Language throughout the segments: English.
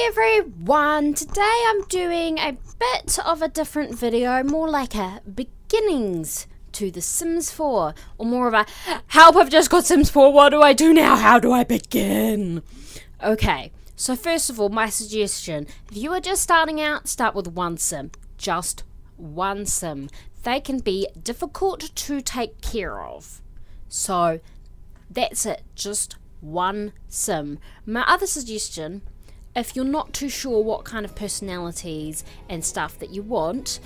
Everyone, today I'm doing a bit of a different video, more like a beginnings to The Sims 4, or more of a help, I've just got Sims 4, what do I do now, how do I begin? Okay, so first of all, my suggestion, if you are just starting out, start with one sim, just one sim. They can be difficult to take care of, so that's it, just one sim. My other suggestion, if you're not too sure what kind of personalities and stuff that you want,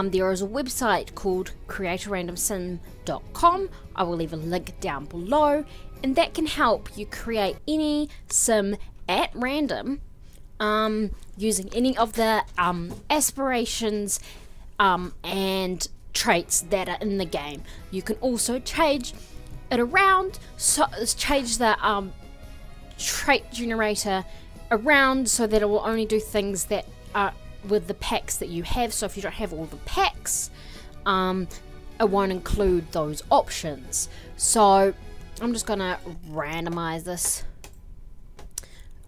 there is a website called createarandomsim.com. I will leave a link down below, and that can help you create any sim at random using any of the aspirations and traits that are in the game. You can also change it around, so change the trait generator around so that it will only do things that are with the packs that you have. So if you don't have all the packs, it won't include those options. So I'm just gonna randomize this.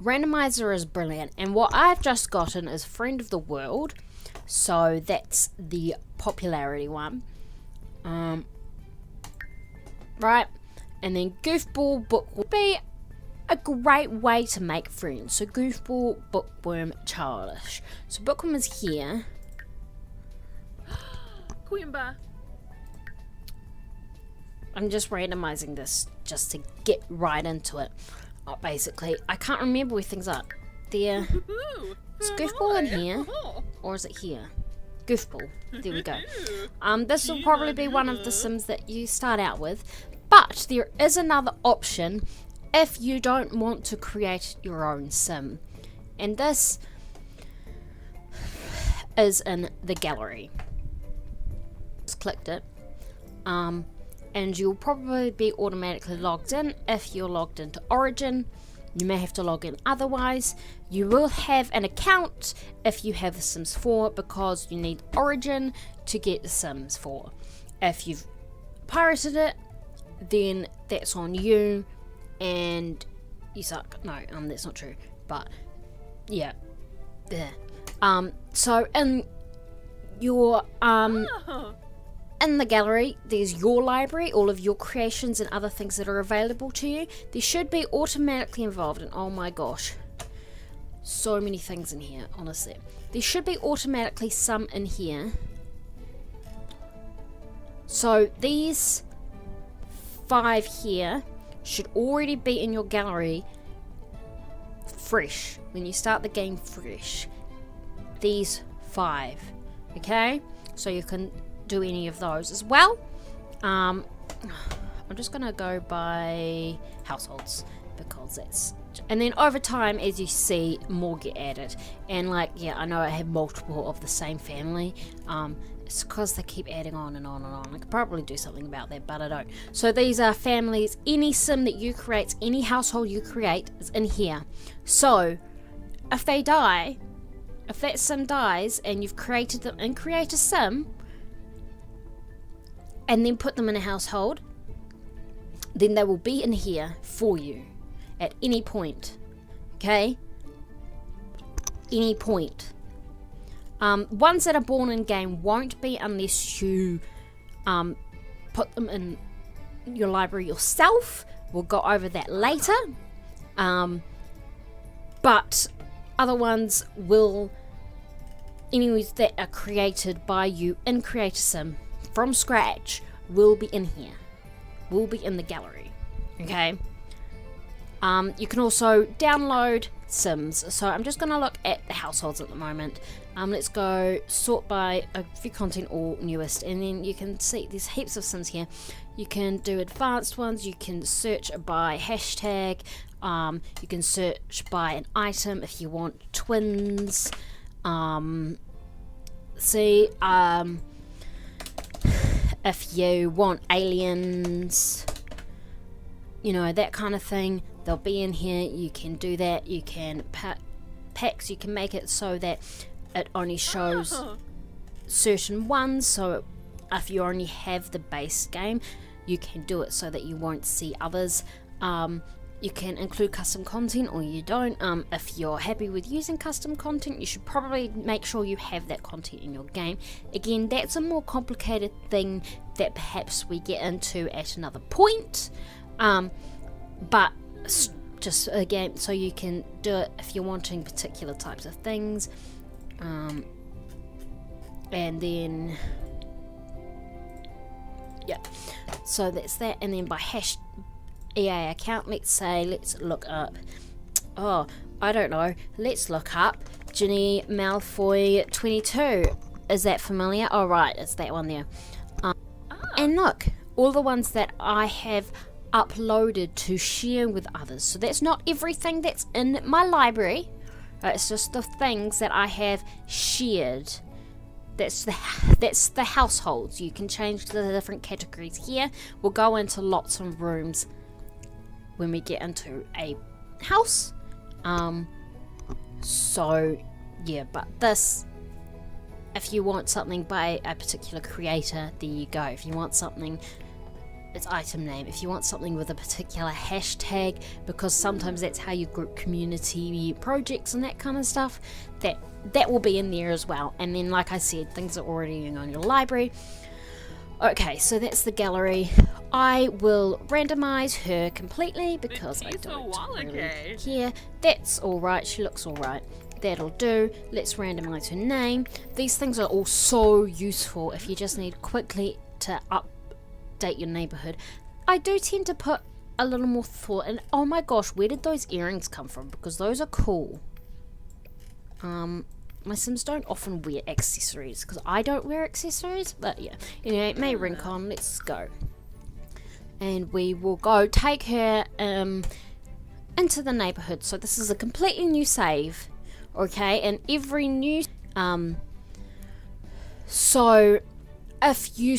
Randomizer is brilliant, and what I've just gotten is Friend of the World, so that's the popularity one. Right, and then Goofball Book will be a great way to make friends. So Goofball, Bookworm, Childish. So Bookworm is here. Quimba. I'm just randomizing this just to get right into it. Basically, I can't remember where things are. There. Is Goofball in here? Or is it here? Goofball. There we go. This will probably be one of the Sims that you start out with. But there is another option if you don't want to create your own sim, and this is in the gallery. Just clicked it, and you'll probably be automatically logged in if you're logged into Origin. You may have to log in otherwise. You will have an account if you have The Sims 4, because you need Origin to get The Sims 4. If you've pirated it, then that's on you and you suck. No, that's not true. But yeah. So in your in the gallery, there's your library, all of your creations and other things that are available to you. They should be automatically involved, and oh my gosh, so many things in here, honestly. There should be automatically some in here. So these 5 here should already be in your gallery fresh when you start the game fresh. These 5, okay, so you can do any of those as well. I'm just gonna go by households because that's, and then over time, as you see, more get added. And like, yeah, I know I have multiple of the same family. It's because they keep adding on and on and on. I could probably do something about that, but I don't. So these are families. Any sim that you create, any household you create is in here. So if they die, if that sim dies and you've created them in Create a Sim and then put them in a household, then they will be in here for you at any point. Okay? Any point. Ones that are born in game won't be unless you put them in your library yourself. We'll go over that later. But other ones will, anyways, that are created by you in Create a Sim from scratch will be in here. Will be in the gallery. Okay? You can also download Sims. So I'm just going to look at the households at the moment. Let's go sort by view content or newest, and then you can see there's heaps of Sims here. You can do advanced ones. You can search by hashtag. You can search by an item if you want twins. If you want aliens, you know, that kind of thing, they'll be in here. You can do that. You can packs, you can make it so that it only shows certain ones. So if you only have the base game, you can do it so that you won't see others. you can include custom content or you don't. If you're happy with using custom content, you should probably make sure you have that content in your game. Again, that's a more complicated thing that perhaps we get into at another point, but just again, so you can do it if you're wanting particular types of things, and then yeah, so that's that. And then by hash EA account, let's look up, oh, I don't know, let's look up Ginny Malfoy 22. Is that familiar? Oh right, it's that one there. And look, all the ones that I have uploaded to share with others. So that's not everything that's in my library, it's just the things that I have shared. That's the households. You can change the different categories here. We'll go into lots of rooms when we get into a house. So yeah, but this, if you want something by a particular creator, there you go. If you want something, it's item name. If you want something with a particular hashtag, because sometimes that's how you group community projects and that kind of stuff, that will be in there as well. And then, like I said, things are already on your library. Okay, so that's the gallery. I will randomize her completely because I don't really care. That's alright, she looks alright. That'll do. Let's randomize her name. These things are all so useful if you just need quickly to update your neighborhood. I do tend to put a little more thought in. Oh my gosh, where did those earrings come from? Because those are cool. My Sims don't often wear accessories because I don't wear accessories, but yeah. Anyway, May Rincon, let's go. And we will go take her into the neighborhood. So this is a completely new save, okay? And every new so if you're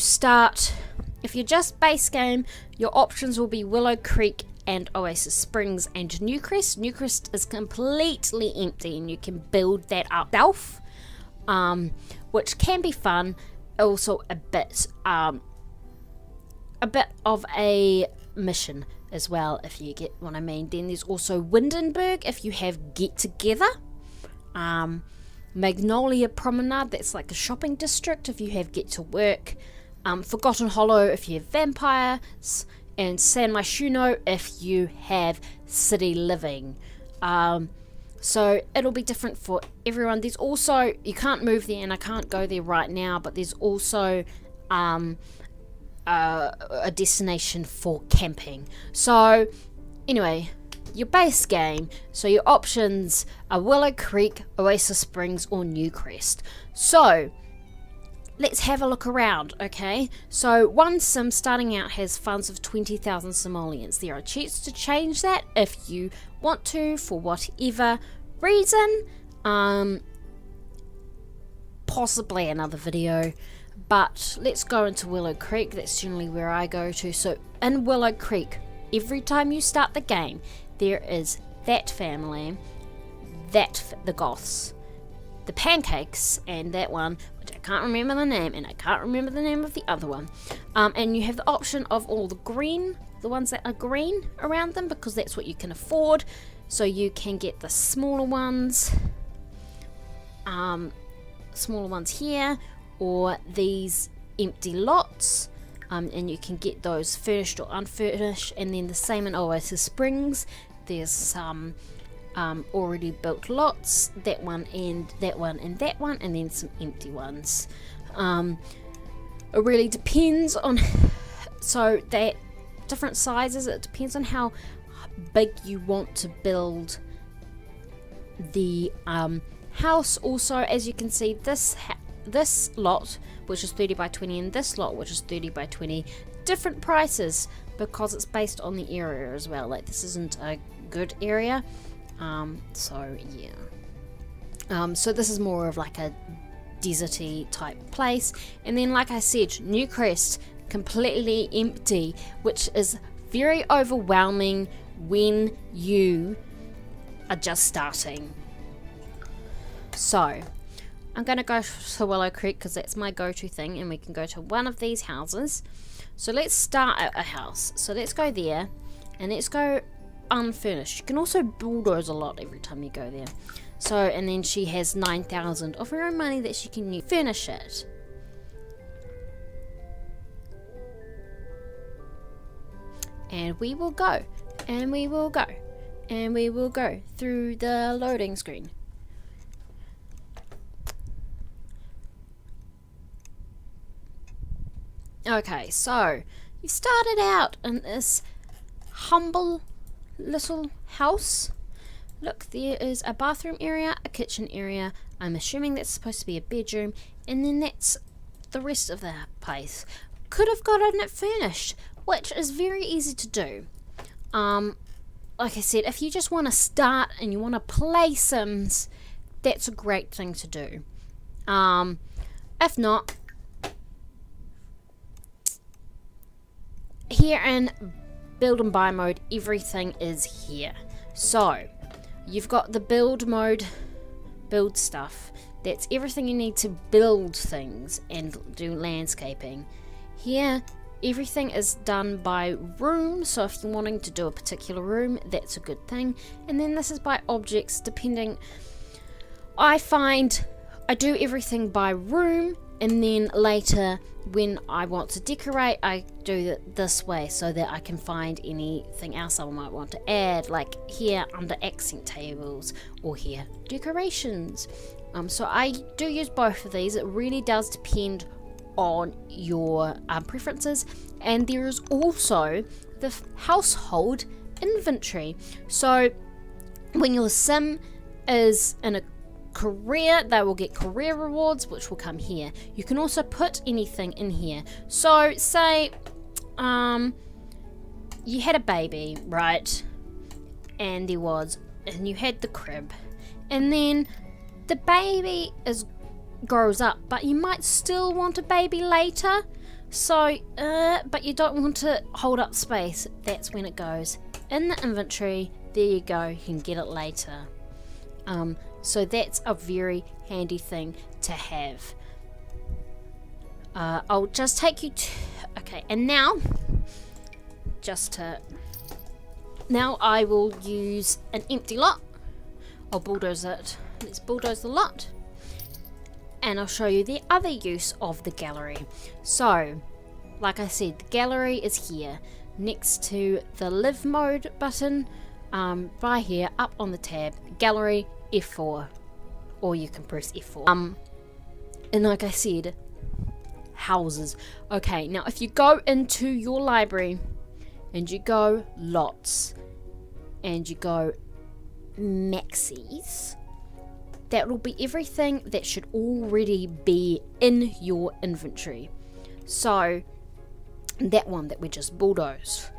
just base game, your options will be Willow Creek and Oasis Springs and Newcrest. Newcrest is completely empty and you can build that up yourself, which can be fun. Also a bit of a mission as well, if you get what I mean. Then there's also Windenburg if you have Get Together. Magnolia Promenade, that's like a shopping district if you have Get to Work. Forgotten Hollow if you have vampires, and San Myshuno if you have city living. So it'll be different for everyone. There's also, you can't move there and I can't go there right now, but there's also a destination for camping. So anyway, your base game, so your options are Willow Creek, Oasis Springs or Newcrest. So let's have a look around, okay? So one sim starting out has funds of 20,000 simoleons. There are cheats to change that if you want to, for whatever reason. Possibly another video. But let's go into Willow Creek. That's generally where I go to. So in Willow Creek, every time you start the game, there is that family, the Goths, the Pancakes, and that one, which I can't remember the name, and I can't remember the name of the other one. And you have the option of all the ones that are green around them, because that's what you can afford. So you can get the smaller ones here, or these empty lots, and you can get those furnished or unfurnished. And then the same in Oasis Springs, there's some already built lots, that one and that one and that one, and then some empty ones. It really depends on, so that different sizes, it depends on how big you want to build the house. Also, as you can see, this lot, which is 30 by 20, and this lot, which is 30 by 20, different prices because it's based on the area as well. Like, this isn't a good area. So yeah. So this is more of like a deserty type place. And then, like I said, Newcrest, completely empty, which is very overwhelming when you are just starting. So I'm going to go to Willow Creek because that's my go-to thing, and we can go to one of these houses. So let's start at a house. So let's go there, and let's go unfurnished. You can also bulldoze a lot every time you go there. So, and then she has 9,000 of her own money that she can furnish it. And we will go, and we will go, and we will go through the loading screen. Okay, so you started out in this humble little house. Look, there is a bathroom area, a kitchen area. I'm assuming that's supposed to be a bedroom, and then that's the rest of the place. Could have gotten it furnished, which is very easy to do. Like I said, if you just want to start and you want to play Sims, that's a great thing to do. If not, here in build and buy mode, everything is here. So you've got the build mode, build stuff. That's everything you need to build things and do landscaping. Here, everything is done by room, so if you're wanting to do a particular room, that's a good thing. And then this is by objects, depending. I find I do everything by room, and then later when I want to decorate, I do it this way so that I can find anything else I might want to add, like here under accent tables, or here decorations. So I do use both of these. It really does depend on your preferences. And there is also the household inventory. So when your sim is in a career, they will get career rewards, which will come here. You can also put anything in here. So say you had a baby, right? And you had the crib, and then the baby grows up, but you might still want a baby later. So but you don't want to hold up space. That's when it goes in the inventory. There you go, you can get it later. So that's a very handy thing to have. I'll just take you to... Okay, and now I will use an empty lot. I'll bulldoze it. Let's bulldoze the lot. And I'll show you the other use of the gallery. So, like I said, the gallery is here next to the live mode button. By here, up on the tab, gallery, F4, or you can press F4. And like I said, houses. Okay, now if you go into your library and you go lots and you go maxis, that will be everything that should already be in your inventory. So that one that we just bulldozed.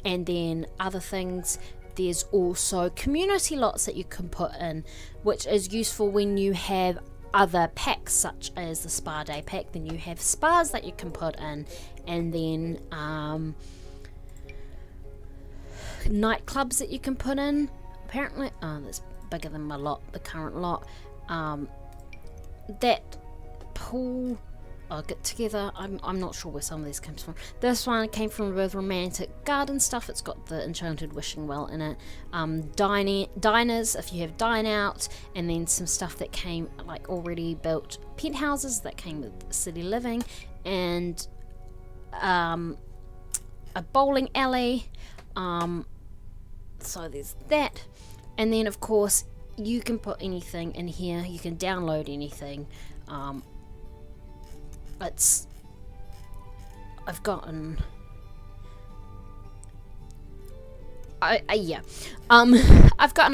And then other things, there's also community lots that you can put in, which is useful when you have other packs such as the spa day pack. Then you have spas that you can put in, and then nightclubs that you can put in. Apparently, that's bigger than my lot, the current lot. That pool, get together. I'm not sure where some of these comes from. This one came from with romantic garden stuff. It's got the enchanted wishing well in it. Diners, if you have dine out, and then some stuff that came like already built penthouses that came with city living, and a bowling alley. So there's that, and then of course you can put anything in here. You can download anything. I've gotten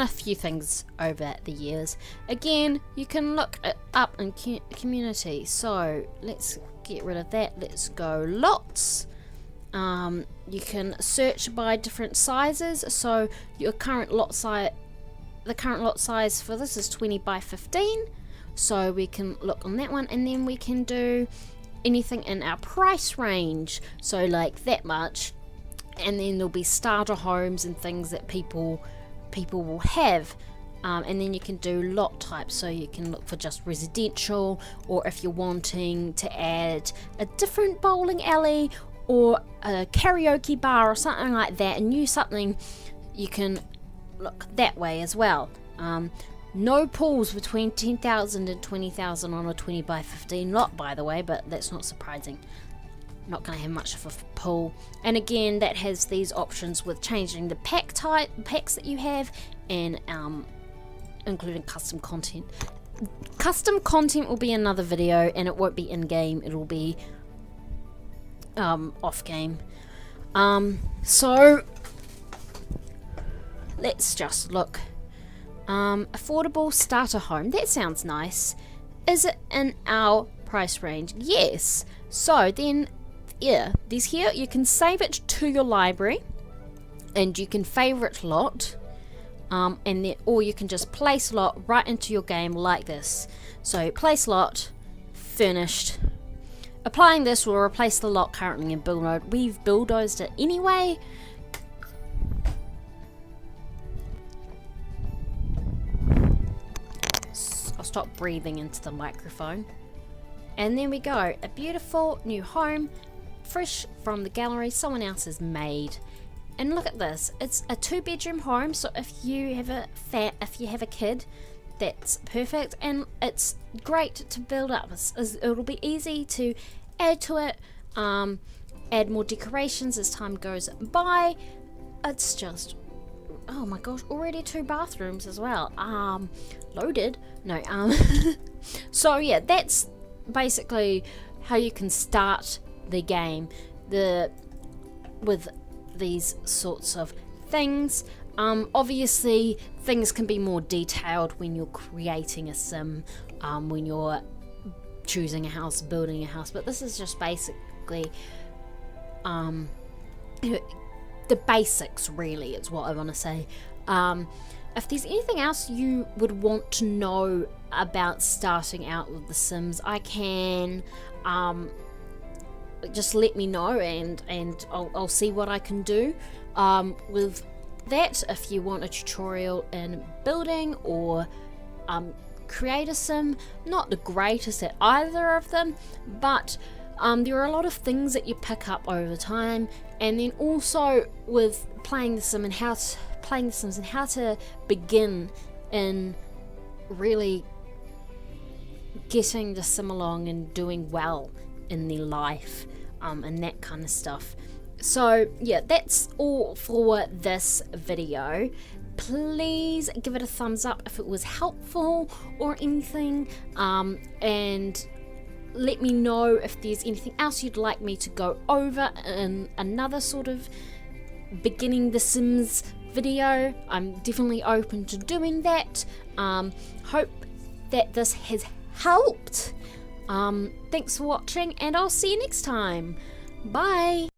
a few things over the years. Again, you can look it up in community. So let's get rid of that. Let's go lots. You can search by different sizes. So your current lot size, the current lot size for this is 20 by 15. So we can look on that one, and then we can do anything in our price range, so like that much, and then there'll be starter homes and things that people will have, and then you can do lot types, so you can look for just residential, or if you're wanting to add a different bowling alley or a karaoke bar or something like that, a new something, you can look that way as well. No pools between 10,000 and 20,000 on a 20 by 15 lot, by the way, but that's not surprising. Not going to have much of a pool. And again, that has these options with changing the packs that you have, and including custom content. Custom content will be another video, and it won't be in game, it'll be off game. So let's just look. Affordable starter home, that sounds nice. Is it in our price range? Yes. So then, yeah, there's here, you can save it to your library, and you can favorite lot, and then, or you can just place lot right into your game like this. So place lot, finished. Applying this will replace the lot currently in build mode. We've bulldozed it anyway. I'll stop breathing into the microphone. And there we go, a beautiful new home, fresh from the gallery someone else has made. And look at this, it's a 2-bedroom home, so if you have a kid, that's perfect, and it's great to build up. It'll be easy to add to it, add more decorations as time goes by. It's just, oh my gosh, already 2 bathrooms as well. Loaded? No, so yeah, that's basically how you can start the game with these sorts of things. Obviously things can be more detailed when you're creating a sim, when you're choosing a house, building a house, but this is just basically the basics, really, is what I want to say. If there's anything else you would want to know about starting out with The Sims, I can just let me know, and I'll see what I can do with that. If you want a tutorial in building or create a sim, not the greatest at either of them, but there are a lot of things that you pick up over time, and then also with playing the Sims and how to begin in really getting the sim along and doing well in their life, and that kind of stuff. So yeah, that's all for this video. Please give it a thumbs up if it was helpful or anything, and let me know if there's anything else you'd like me to go over in another sort of beginning The Sims video. I'm definitely open to doing that. Hope that this has helped. Thanks for watching, and I'll see you next time. Bye.